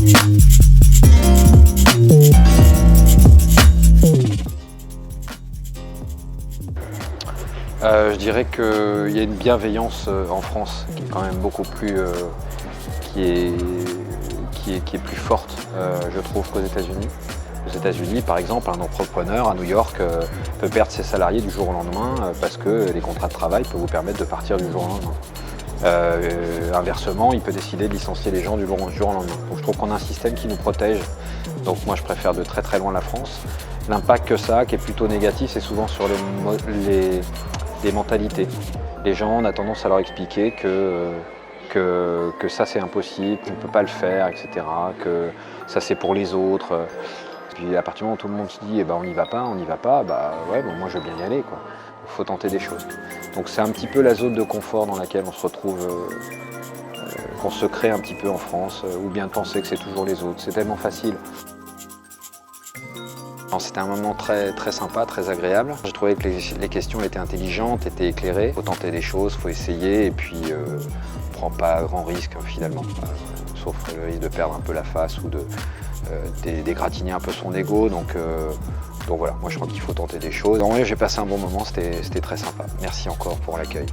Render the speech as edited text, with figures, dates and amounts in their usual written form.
Je dirais qu'il y a une bienveillance en France qui est quand même beaucoup plus, qui est plus forte, je trouve, qu'aux États-Unis. Aux États-Unis, par exemple, un entrepreneur à New York peut perdre ses salariés du jour au lendemain parce que les contrats de travail peuvent vous permettre de partir du jour au lendemain. Inversement, il peut décider de licencier les gens du jour au lendemain. Donc je trouve qu'on a un système qui nous protège. Donc moi, je préfère de très très loin la France. L'impact que ça a, qui est plutôt négatif, c'est souvent sur les mentalités. Les gens, on a tendance à leur expliquer que ça c'est impossible, qu'on ne peut pas le faire, etc. Que ça c'est pour les autres. Puis à partir du moment où tout le monde se dit eh ben, on n'y va pas, bah ouais, bon, moi je veux bien y aller, quoi. Il faut tenter des choses. Donc c'est un petit peu la zone de confort dans laquelle on se retrouve, qu'on se crée un petit peu en France, ou bien de penser que c'est toujours les autres. C'est tellement facile. C'était un moment très, très sympa, très agréable. J'ai trouvé que les questions étaient intelligentes, étaient éclairées. Il faut tenter des choses, il faut essayer, et puis on ne prend pas grand risque finalement, sauf le risque de perdre un peu la face ou d'égratigner un peu son ego. Donc voilà, moi je crois qu'il faut tenter des choses. En vrai, j'ai passé un bon moment, c'était très sympa. Merci encore pour l'accueil.